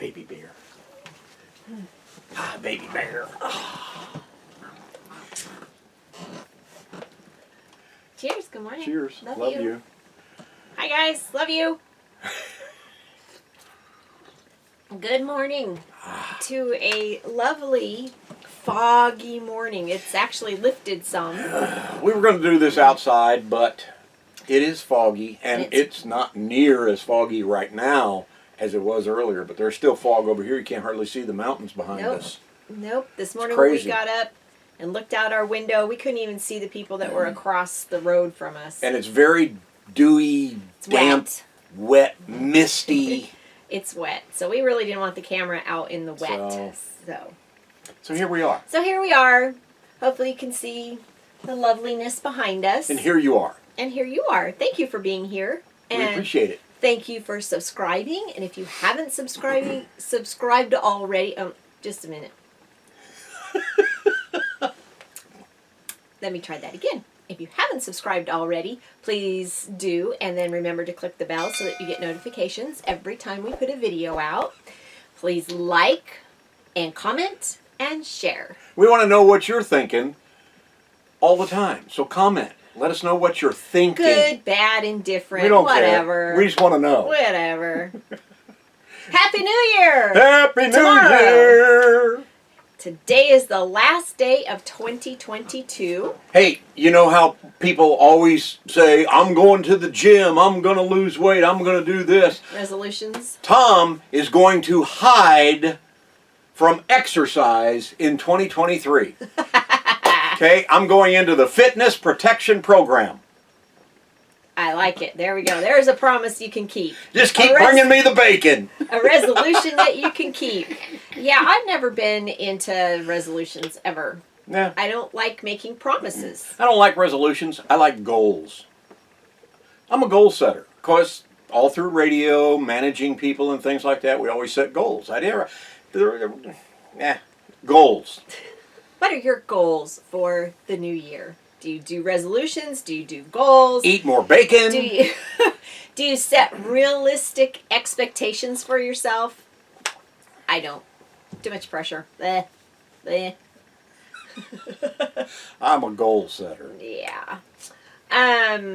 baby bear. Ah, baby bear. Cheers. Good morning. Cheers. Love you. Hi, guys. Love you. Good morning to a lovely foggy morning. It's actually lifted some. We were going to do this outside, but it is foggy, and it's not near as foggy right now as it was earlier, but there's still fog over here. You can't hardly see the mountains behind us. Nope. This morning when we got up and looked out our window, we couldn't even see the people that were across the road from us. And it's very dewy, damp, wet, misty. It's wet, so we really didn't want the camera out in the wet. So here we are. So here we are. Hopefully you can see the loveliness behind us. And here you are. And here you are. Thank you for being here. And we appreciate it. Thank you for subscribing. And if you haven't subscribed already, just a minute. Let me try that again. If you haven't subscribed already, please do. And then remember to click the bell so that you get notifications every time we put a video out. Please like and comment and share. We want to know what you're thinking all the time. So comment. Let us know what you're thinking. Good, bad, indifferent, we don't whatever. Care. We just want to know. Whatever. Happy New Year! Happy New Year! Today is the last day of 2022. Hey, you know how people always say, I'm going to the gym, I'm going to lose weight, I'm going to do this. Resolutions. Tom is going to hide from exercise in 2023. Okay, I'm going into the fitness protection program. I like it. There we go. There's a promise you can keep. Just keep bringing me the bacon. A resolution that you can keep. Yeah, I've never been into resolutions ever. Yeah. I don't like making promises. I don't like resolutions. I like goals. I'm a goal setter. Of course, all through radio, managing people and things like that, we always set goals. Goals. What are your goals for the new year? Do you do resolutions? Do you do goals? Eat more bacon. Do you set realistic expectations for yourself? I don't. Too much pressure. I'm a goal setter. Yeah.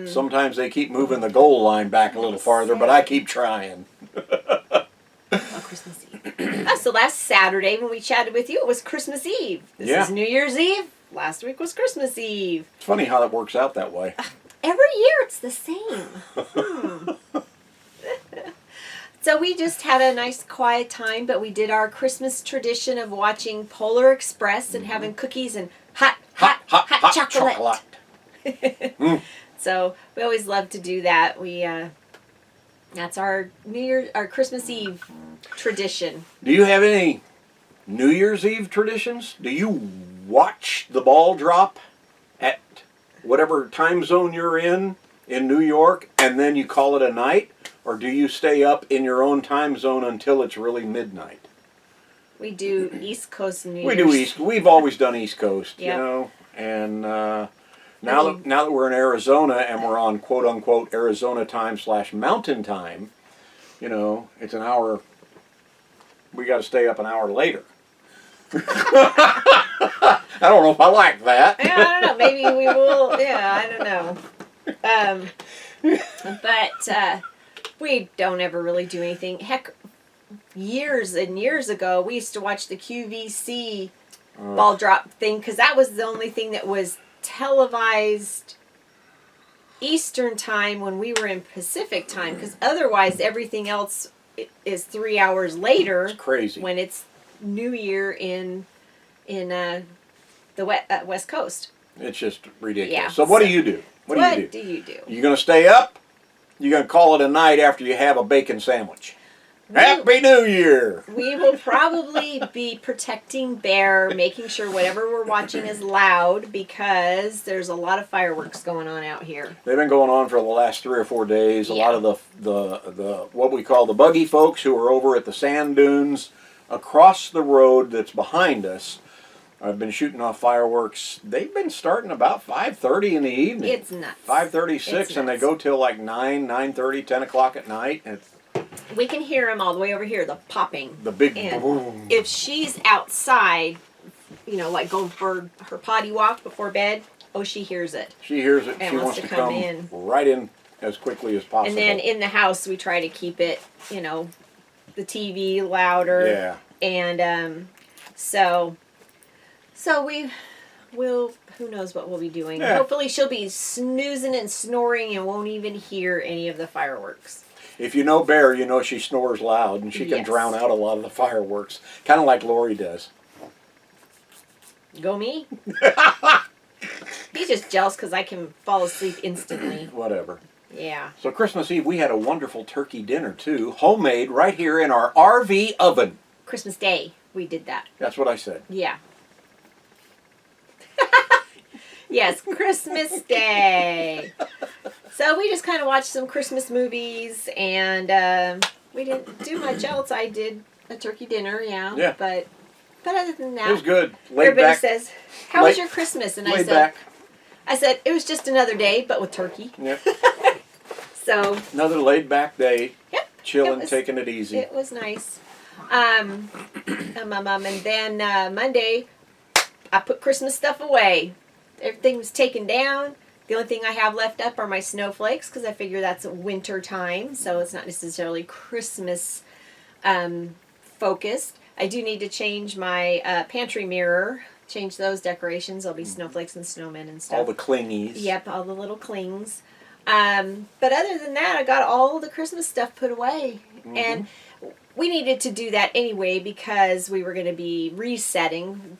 Sometimes they keep moving the goal line back a little farther, but I keep trying. Christmas Eve. So last Saturday when we chatted with you, it was Christmas Eve. This is New Year's Eve. Last week was Christmas Eve. It's funny how that works out that way. Every year it's the same. So we just had a nice quiet time, but we did our Christmas tradition of watching Polar Express and having cookies and hot chocolate. So we always love to do that. That's our our Christmas Eve tradition. Do you have any New Year's Eve traditions? Do you watch the ball drop at whatever time zone you're in New York, and then you call it a night? Or do you stay up in your own time zone until it's really midnight? We do East Coast New Year's. We do East. We've always done East Coast, yep. You know. And now that we're in Arizona and we're on quote unquote Arizona time / mountain time, you know, it's an hour. We got to stay up an hour later. I don't know if I like that. Yeah, I don't know. Maybe we will. Yeah, I don't know. But we don't ever really do anything. Heck, years and years ago, we used to watch the QVC ball drop thing because that was the only thing that was televised Eastern time when we were in Pacific time. Because otherwise, everything else is 3 hours later. It's crazy. When it's New Year in the West Coast. It's just ridiculous. Yeah, so what do you do? What do you do? You going to stay up? You going to call it a night after you have a bacon sandwich? Happy New Year! We will probably be protecting Bear, making sure whatever we're watching is loud because there's a lot of fireworks going on out here. They've been going on for the last 3 or 4 days. A lot of the what we call the buggy folks who are over at the sand dunes across the road that's behind us. I've been shooting off fireworks. They've been starting about 5:30 in the evening. It's nuts. 5:36, and they go till like 9, 9:30, 10 o'clock at night. We can hear them all the way over here, the popping. The big And boom. if she's outside, like going for her potty walk before bed, she hears it. She hears it. And She wants to come in. right in as quickly as possible. And then in the house, we try to keep it, the TV louder. Yeah. And so we'll, who knows what we'll be doing. Yeah. Hopefully she'll be snoozing and snoring and won't even hear any of the fireworks. If you know Bear, you know she snores loud and she can Yes. drown out a lot of the fireworks. Kind of like Lori does. Go me? He's just jealous because I can fall asleep instantly. Whatever. Yeah. So Christmas Eve, we had a wonderful turkey dinner too. Homemade right here in our RV oven. Christmas Day, we did that. That's what I said. Yeah. Yes, Christmas Day. So we just kind of watched some Christmas movies, and we didn't do much else. I did a turkey dinner, yeah. But other than that, It was good. Laid everybody back. says, "How was Laid- your Christmas?" And Laid back. I said, "It was just another day, but with turkey." Yep. So Another laid back day. Yep. Chilling, It was- taking it easy. it was nice. And then Monday, I put Christmas stuff away. Everything was taken down. The only thing I have left up are my snowflakes because I figure that's winter time, so it's not necessarily Christmas focused. I do need to change my pantry mirror, change those decorations. There'll be snowflakes and snowmen and stuff. All the clingies. Yep, all the little clings. But other than that, I got all the Christmas stuff put away. Mm-hmm. And we needed to do that anyway because we were going to be resetting,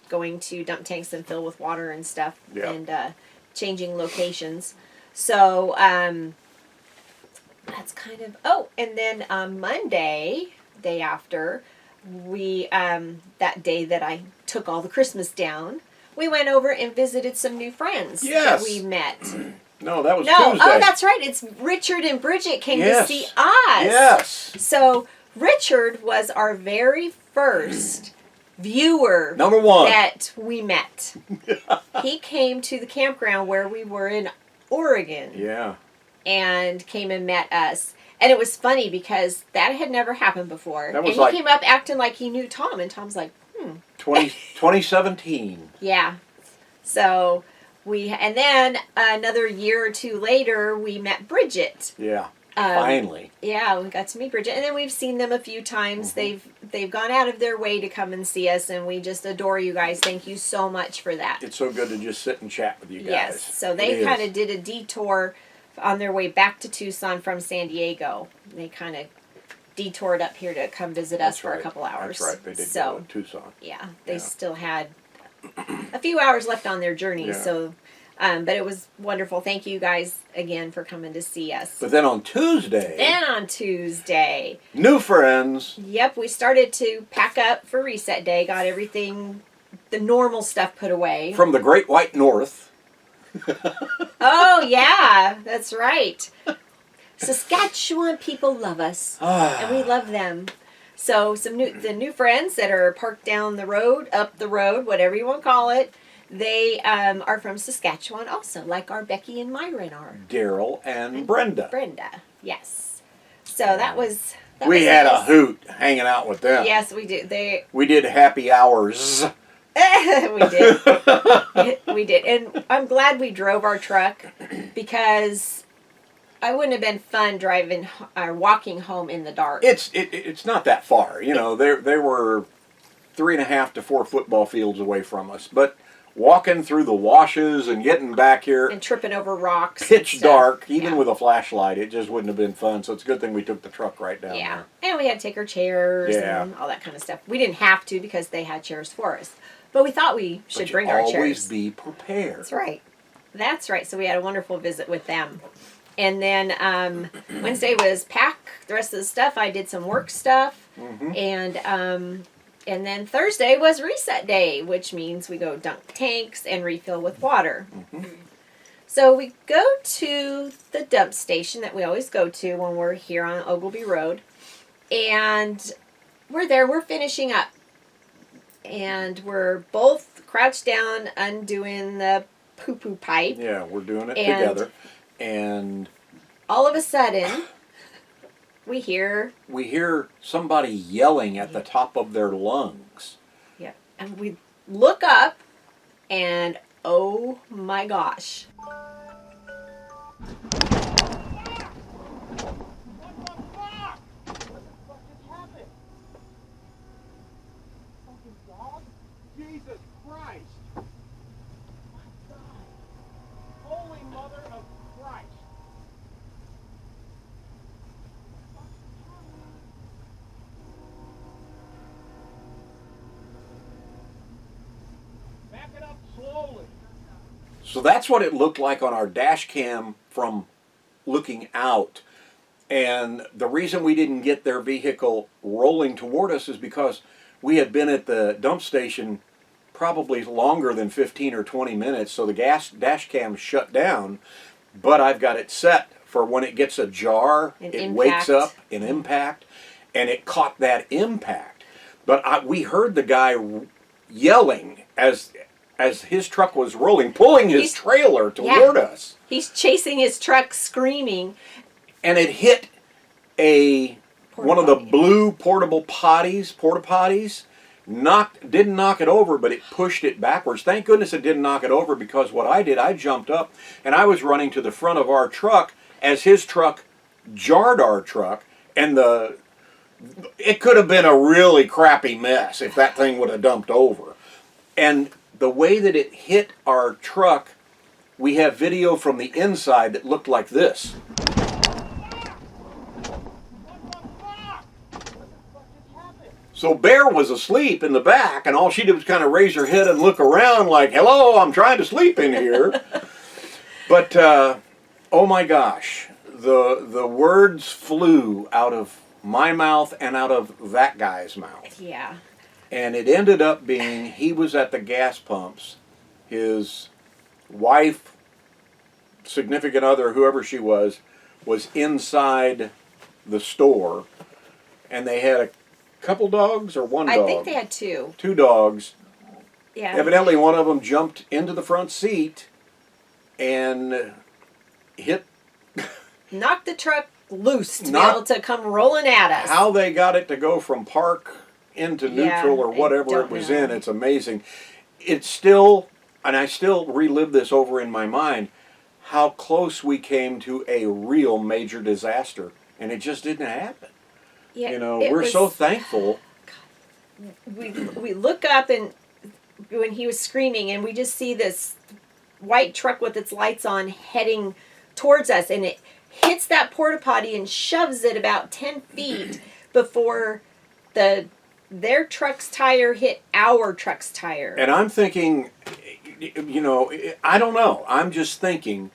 going to dump tanks and fill with water and stuff, Yeah. and changing locations. So that's kind of... Oh, and then Monday, day after, we that day that I took all the Christmas down, we went over and visited some new friends Yes. that we met. No, that was No, Tuesday. oh, that's right. It's Richard and Bridget came Yes. to see us. Yes. So Richard was our very first viewer Number one. that we met. He came to the campground where we were in Oregon Yeah. and came and met us. And it was funny because that had never happened before. That was and like- he came up acting like he knew Tom, and Tom's like, 2017. yeah. So and then another year or two later, we met Bridget. Yeah. Um, Finally. Yeah, we got to meet Bridget, and then we've seen them a few times. Mm-hmm. They've gone out of their way to come and see us, and we just adore you guys. Thank you so much for that. It's so good to just sit and chat with you guys. Yes, so It they is. kind of did a detour on their way back to Tucson from San Diego. They kind of detoured up here to come visit us That's for right. a couple hours. That's right. They did So go to Tucson. yeah, they Yeah. still had a few hours left on their journey. Yeah. So, but it was wonderful. Thank you guys again for coming to see us. But then on Tuesday, Then on Tuesday, new friends. yep, we started to pack up for reset day. Got everything, the normal stuff put away. From the Great White North. Oh yeah, that's right. Saskatchewan people love us, and we love them. So the new friends that are parked down the road, up the road, whatever you want to call it, they are from Saskatchewan also, like our Becky and Myron are. Daryl and Brenda. Brenda, yes. So that was. We had a hoot hanging out with them. Yes, we did. We did happy hours. We did. We did. And I'm glad we drove our truck because I wouldn't have been fun driving or walking home in the dark. It's not that far. You know, they were 3.5 to 4 football fields away from us. But walking through the washes and getting back here, And tripping over rocks. and pitch stuff. dark, even Yeah. with a flashlight, it just wouldn't have been fun. So it's a good thing we took the truck right down Yeah. there. And we had to take our chairs Yeah. and all that kind of stuff. We didn't have to because they had chairs for us. But we thought we should But you bring our always chairs. be prepared. That's right. That's right. So we had a wonderful visit with them. And then Wednesday was pack the rest of the stuff. I did some work stuff. Mm-hmm. And then Thursday was reset day, which means we go dunk tanks and refill with water. Mm-hmm. So we go to the dump station that we always go to when we're here on Ogilvy Road. And we're there. We're finishing up. And we're both crouched down undoing the poo-poo pipe. Yeah, we're doing it And- together. And All of a sudden, We hear. we hear somebody yelling at the top of their lungs. Yeah. And we look up, and oh my gosh. Jesus Christ! My God! Holy Mother of Christ! Back it up slowly. So that's what it looked like on our dash cam from looking out. And the reason we didn't get their vehicle rolling toward us is because we had been at the dump station probably longer than 15 or 20 minutes, so the dash cam shut down, but I've got it set for when it gets a jar, it wakes up, an impact, and it caught that impact. But we heard the guy yelling as his truck was rolling, pulling his trailer toward us. He's chasing his truck, screaming. And it hit one of the blue porta potties. Didn't knock it over, but it pushed it backwards. Thank goodness it didn't knock it over, because what I did, I jumped up and I was running to the front of our truck as his truck jarred our truck, and it could have been a really crappy mess if that thing would have dumped over. And the way that it hit our truck, we have video from the inside that looked like this. So Bear was asleep in the back, and all she did was kind of raise her head and look around like, hello, I'm trying to sleep in here. But, oh my gosh, the words flew out of my mouth and out of that guy's mouth. Yeah. And it ended up being, he was at the gas pumps. His wife, significant other, whoever she was inside the store, and they had a couple dogs or one dog? I think they had two. Two dogs. Yeah. Evidently one of them jumped into the front seat and knocked the truck loose to be able to come rolling at us. How they got it to go from park into neutral or whatever it was in, it's amazing. It's still, and I still relive this over in my mind, how close we came to a real major disaster, and it just didn't happen. Yeah, you know, we're so thankful. We look up, and when he was screaming, and we just see this white truck with its lights on heading towards us, and it hits that porta potty and shoves it about 10 feet before their truck's tire hit our truck's tire. And I'm thinking, you know, I don't know. I'm just thinking,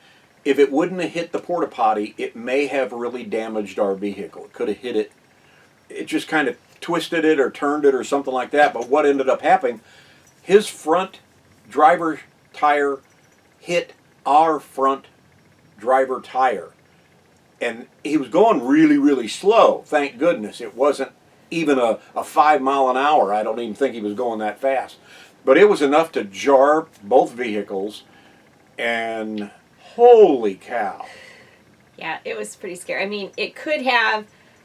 if it wouldn't have hit the porta potty, it may have really damaged our vehicle. It could have hit it. It just kind of twisted it or turned it or something like that. But what ended up happening, his front driver tire hit our front driver tire. And he was going really, really slow. Thank goodness. It wasn't even a 5 mile an hour. I don't even think he was going that fast. But it was enough to jar both vehicles. And holy cow. Yeah, it was pretty scary. I mean, it could have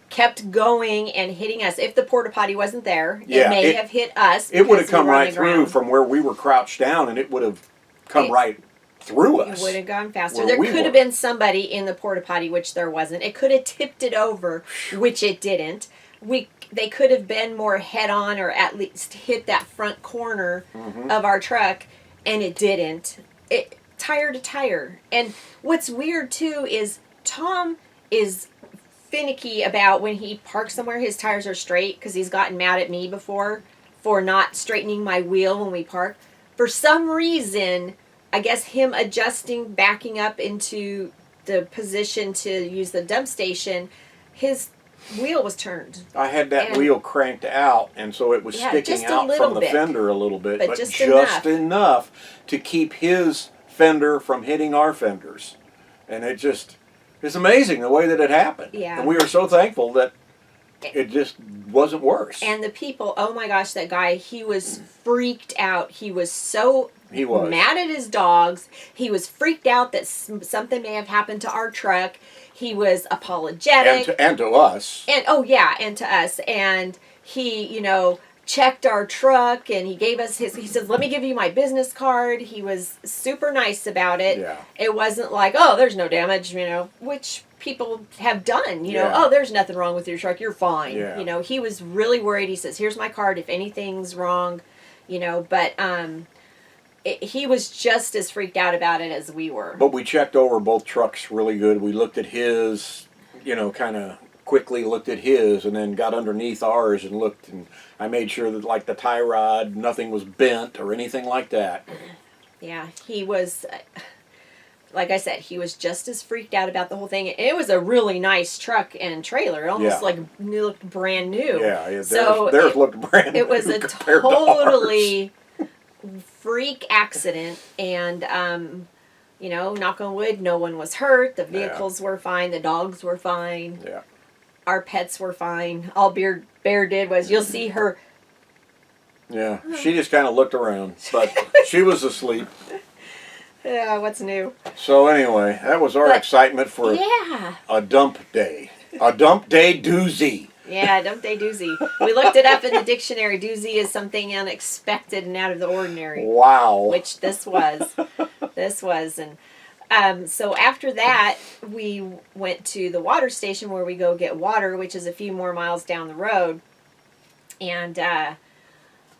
kept going and hitting us. If the porta potty wasn't there, it may have hit us. It would have come right through from where we were crouched down, and it would have come right through us. It would have gone faster. There could have been somebody in the porta potty, which there wasn't. It could have tipped it over, which it didn't. They could have been more head on, or at least hit that front corner of our truck, and it didn't. It tire to tire. And what's weird too is Tom is finicky about when he parks somewhere his tires are straight, because he's gotten mad at me before for not straightening my wheel when we park. For some reason, I guess him adjusting, backing up into the position to use the dump station, his wheel was turned. I had that wheel cranked out, and so it was sticking out from the fender a little bit, but just enough to keep his fender from hitting our fenders. And it's amazing the way that it happened. Yeah. And we are so thankful that it just wasn't worse. And the people, oh my gosh, that guy, he was freaked out. He was so He was. mad at his dogs. He was freaked out that something may have happened to our truck. He was apologetic. And to us. And oh yeah, and to us. And he, checked our truck and he gave us he says, let me give you my business card. He was super nice about it. Yeah. It wasn't like, oh, there's no damage, which people have done, Yeah. oh, there's nothing wrong with your truck. You're fine. Yeah. He was really worried. He says, here's my card if anything's wrong, but he was just as freaked out about it as we were. But we checked over both trucks really good. We looked at his, kind of quickly looked at his and then got underneath ours and looked, and I made sure that like the tie rod, nothing was bent or anything like that. Yeah, he was, like I said, he was just as freaked out about the whole thing. And it was a really nice truck and trailer. It almost looked brand new. Yeah, so theirs looked brand new. It was a compared to totally freak accident, and knock on wood, no one was hurt. The vehicles were fine. The dogs were fine. Yeah. Our pets were fine. All Bear did was, you'll see her. Yeah, she just kind of looked around, but she was asleep. Yeah, what's new? So anyway, that was our excitement for a dump day. A dump day doozy. Yeah, dump day doozy. We looked it up in the dictionary. Doozy is something unexpected and out of the ordinary. Wow. Which this was. And so after that, we went to the water station where we go get water, which is a few more miles down the road. And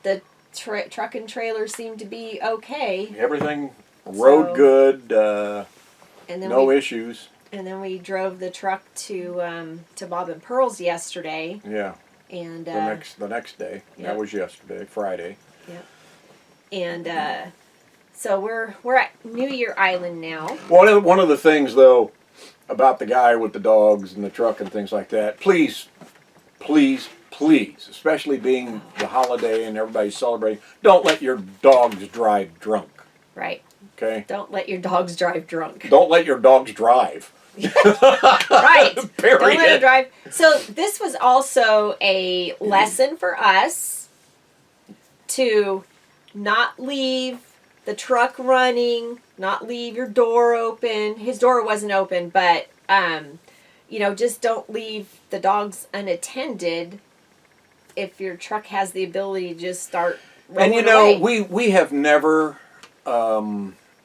the truck and trailer seemed to be okay. Everything rode good. And then no issues. And then we drove the truck to Bob and Pearl's yesterday. Yeah. And the next day. Yep. That was yesterday, Friday. Yep. And so we're at New Year Island now. One of the things though about the guy with the dogs and the truck and things like that, please, especially being the holiday and everybody's celebrating, don't let your dogs drive drunk. Right. Okay? Don't let your dogs drive drunk. Don't let your dogs drive. Right. Period. Don't let them drive. So this was also a lesson for us to not leave the truck running, not leave your door open. His door wasn't open, but just don't leave the dogs unattended if your truck has the ability to just start rolling away. we have never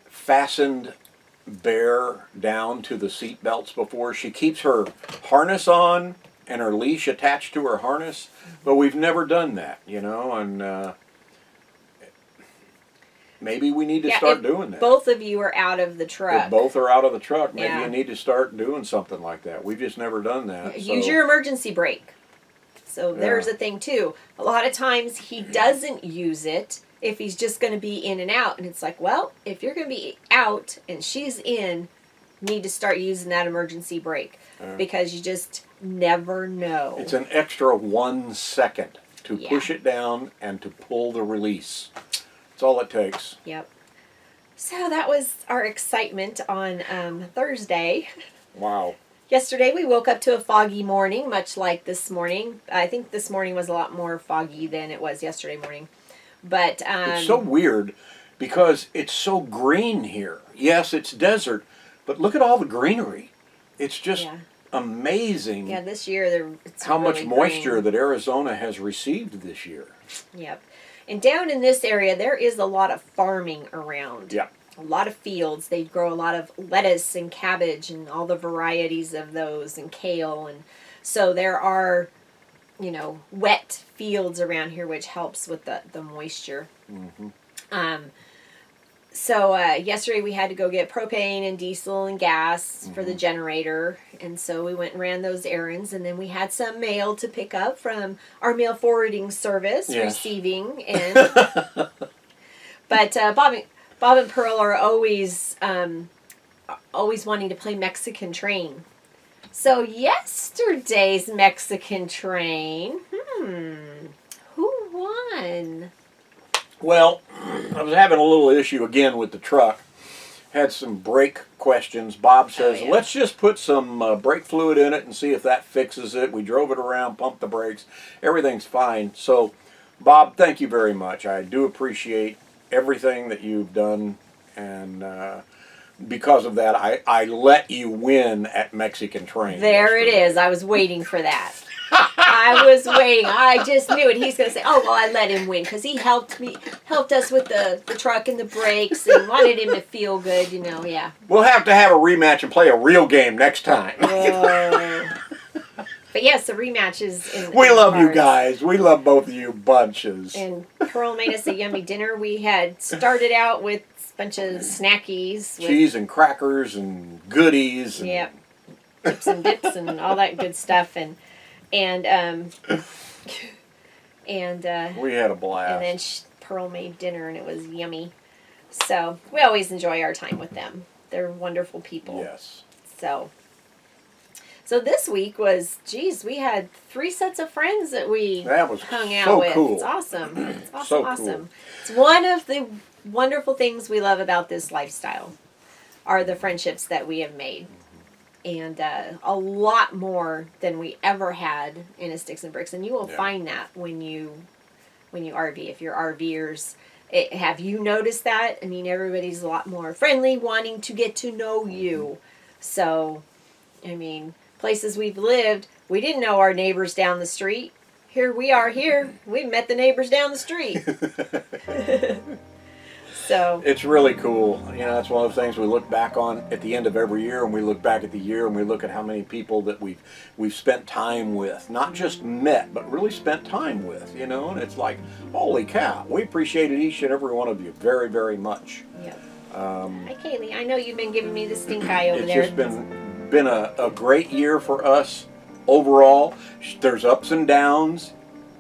fastened Bear down to the seat belts before. She keeps her harness on and her leash attached to her harness, but we've never done that, and maybe we need to start doing that. Both of you are out of the truck. If both are out of the truck, maybe Yeah. you need to start doing something like that. We've just never done that. Use your emergency brake. So there's a thing too. A lot of times he doesn't use it if he's just going to be in and out. And it's like, well, if you're going to be out and she's in, you need to start using that emergency brake. Because you just never know. It's an extra 1 second to push it down and to pull the release. That's all it takes. Yep. So that was our excitement on Thursday. Wow. Yesterday we woke up to a foggy morning, much like this morning. I think this morning was a lot more foggy than it was yesterday morning. But it's so weird because it's so green here. Yes, it's desert, but look at all the greenery. It's just amazing. Yeah, this year it's how really much moisture green. that Arizona has received this year. Yep. And down in this area there is a lot of farming around. Yeah. A lot of fields. They grow a lot of lettuce and cabbage and all the varieties of those, and kale, and so there are wet fields around here, which helps with the moisture. Mm-hmm. So yesterday we had to go get propane and diesel and gas for the generator, and so we went and ran those errands, and then we had some mail to pick up from our mail forwarding service, receiving, and but Bob and Pearl are always wanting to play Mexican Train. So yesterday's Mexican Train, who won? Well, I was having a little issue again with the truck. Had some brake questions. Bob says, let's just put some brake fluid in it and see if that fixes it. We drove it around, pumped the brakes. Everything's fine. So, Bob, thank you very much. I do appreciate everything that you've done, and because of that, I let you win at Mexican Train. There it is. I was waiting for that. I was waiting. I just knew it. He's going to say, oh, well, I let him win because he helped us with the truck and the brakes and wanted him to feel good, yeah. We'll have to have a rematch and play a real game next time. But yes, the rematch is We in love you cards. guys. We love both of you bunches. And Pearl made us a yummy dinner. We had started out with a bunch of snackies. With, Cheese and crackers and goodies. And yep. Chips and dips and all that good stuff. And we had a blast. And then Pearl made dinner, and it was yummy. So we always enjoy our time with them. They're wonderful people. Yes. So this week was, we had 3 sets of friends that we That was hung out so with. cool. It's awesome. It's awesome, So awesome. cool. It's one of the wonderful things we love about this lifestyle are the friendships that we have made. And a lot more than we ever had in a Sticks and Bricks. And you will find that when you RV. If you're RVers, have you noticed that? I mean, everybody's a lot more friendly, wanting to get to know you. So, I mean, places we've lived, we didn't know our neighbors down the street. Here we are here. We've met the neighbors down the street. So It's really cool. That's one of the things we look back on at the end of every year, and we look back at the year and we look at how many people that we've spent time with. Not just met, but really spent time with, and it's like, holy cow, we appreciated each and every one of you very, very much. yeah. Hi, Kaylee. I know you've been giving me the stink eye over there. It's just been a great year for us overall. There's ups and downs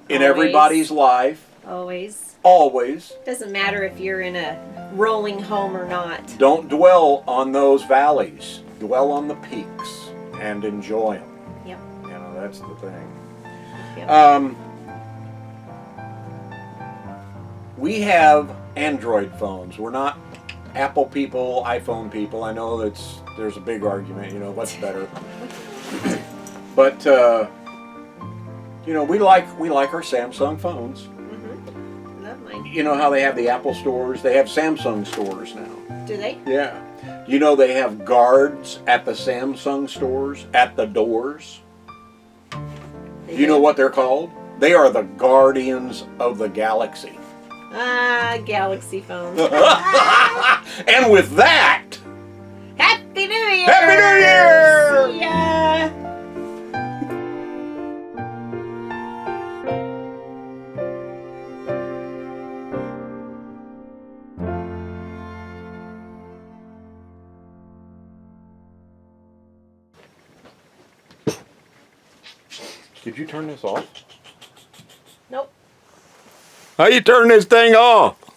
in Always. everybody's life. Always. Always. Doesn't matter if you're in a rolling home or not. Don't dwell on those valleys. Dwell on the peaks and enjoy them. Yep. That's the thing. Yep. We have Android phones. We're not Apple people, iPhone people. I know there's a big argument, what's better. But we like our Samsung phones. Love mine. You know how they have the Apple stores? They have Samsung stores now. Do they? Yeah. They have guards at the Samsung stores at the doors. They You know what they're called? They are the Guardians of the Galaxy. Galaxy phones. And with that, Happy New Year! Happy New Year! See ya! Did you turn this off? Nope. How you turn this thing off?